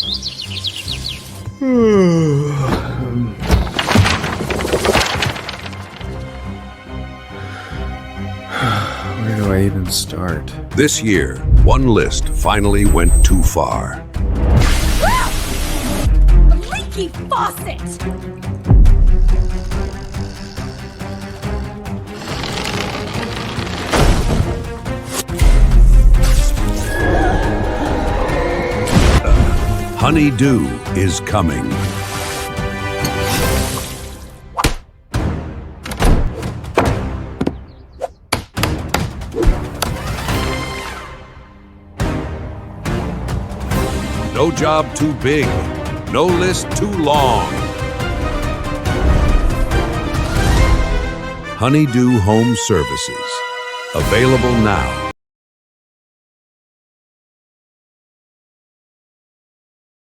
Where do I even start? This year, one list finally went too far. A leaky faucet! Huneydoo is coming. No job too big, no list too long. Huneydoo Home Services. Available now.